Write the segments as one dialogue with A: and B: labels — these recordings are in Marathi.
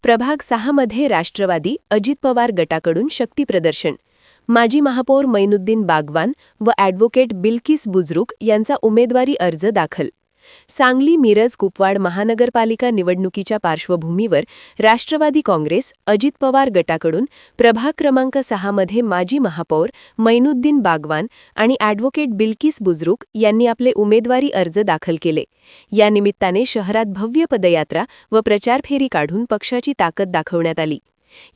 A: प्रभाग 6 मध्ये राष्ट्रवादी अजित पवार गटाकडून शक्ती प्रदर्शन. माजी महापौर मैनुद्दीन बागवान व ॲडव्होकेट बिल्किस बुजरुक यांचा उमेदवारी अर्ज दाखल. सांगली मिरज कुपवाड महानगरपालिका निवडणुकीच्या पार्श्वभूमीवर राष्ट्रवादी काँग्रेस अजित पवार गटाकडून प्रभाग क्रमांक 6 मध्ये माजी महापौर मैनुद्दीन बागवान आणि ॲडव्होकेट बिल्किस बुजरुक यांनी आपले उमेदवारी अर्ज दाखल केले. या निमित्ताने शहरात भव्य पदयात्रा व प्रचार फेरी काढून पक्षाची ताकद दाखवण्यात आली.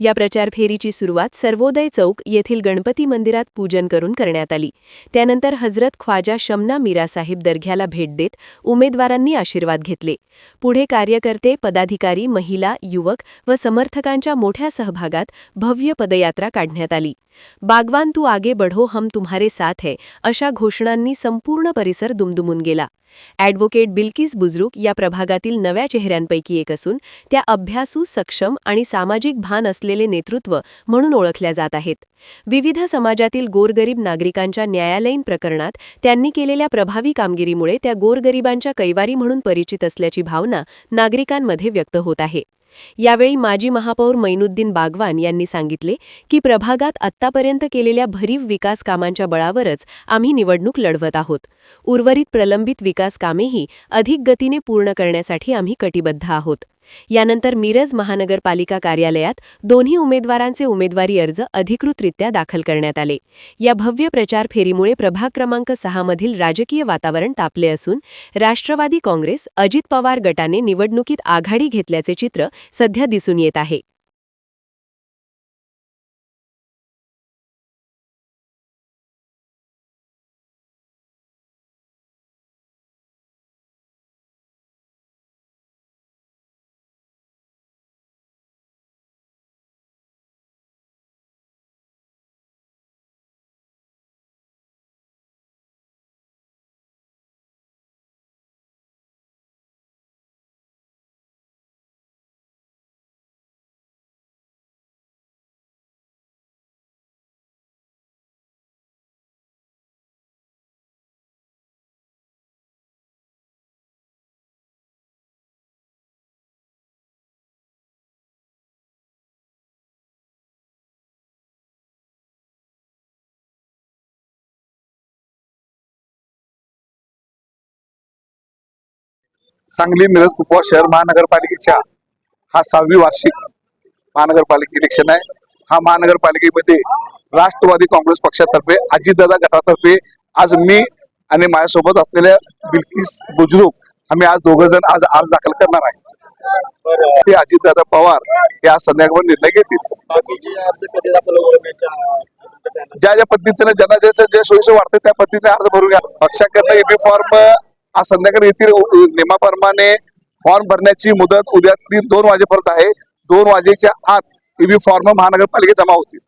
A: या प्रचार फेरीची सुरुवात सर्वोदय चौक येथील गणपती मंदिरात पूजन करून करण्यात आली. त्यानंतर हजरत ख्वाजा शमना मीरा साहिब दर्ग्याला भेट देत उमेदवारांनी आशीर्वाद घेतले. पुढे कार्यकर्ते, पदाधिकारी, महिला, युवक व समर्थकांच्या मोठ्या सहभागात भव्य पदयात्रा काढण्यात आली. बागवान तू आगे बढ़ो, हम तुम्हारे साथ है अशा घोषणांनी संपूर्ण परिसर दुमदुमून गेला. ॲडव्होकेट बिल्किस बुजरुक या प्रभागातील नव्या चेहऱ्यांपैकी एक असून त्या अभ्यासू, सक्षम आणि सामाजिक भान असलेले नेतृत्व म्हणून ओळखल्या जात आहेत. विविध समाजातील गोरगरीब नागरिकांच्या न्यायालयीन प्रकरणात त्यांनी केलेल्या प्रभावी कामगिरीमुळे त्या गोरगरिबांच्या कैवारी म्हणून परिचित असल्याची भावना नागरिकांमध्ये व्यक्त होत आहे. यावेळी माजी महापौर मैनुद्दीन बागवान यांनी सांगितले की प्रभागात आत्तापर्यंत केलेल्या भरीव विकास कामांच्या बळावरच आम्ही निवडणूक लढवत आहोत. उर्वरित प्रलंबित विकास कामेही अधिक गतीने पूर्ण करण्यासाठी आम्ही कटिबद्ध आहोत. यानंतर मिरज महानगरपालिका कार्यालयात दोन्ही उमेदवारांचे उमेदवारी अर्ज अधिकृतरित्या दाखल करण्यात आले. या भव्य प्रचार फेरीमुळे प्रभाग क्रमांक 6 मधील राजकीय वातावरण तापले असून राष्ट्रवादी काँग्रेस अजित पवार गटाने निवडणुकीत आघाडी घेतल्याचे चित्र सध्या दिसून येत आहे.
B: सांगली मिरज कुपवाड शहर महानगरपालिकेच्या हा 6वी वार्षिक महानगरपालिका इलेक्शन आहे. हा महानगरपालिकेमध्ये राष्ट्रवादी काँग्रेस पक्षातर्फे अजितदादा गटातर्फे आज मी आणि माझ्यासोबत असलेल्या बिल्किस बुजरुक आम्ही आज दोघं जण आज अर्ज दाखल करणार आहे. ते अजितदादा पवार हे आज संध्याकाळी निर्णय घेतील. ज्या ज्या पद्धतीने ज्यांना जे सोयीचं वाटतं त्या पद्धतीने अर्ज भरून घ्या. पक्षाकडनं एबी फॉर्म आज संध्याकाळी येथील नियमाप्रमाणे फॉर्म भरण्याची मुदत उद्या 2 वाजेपर्यंत आहे. 2 वाजेच्या आत एबी फॉर्म महानगरपालिकेत जमा होतील.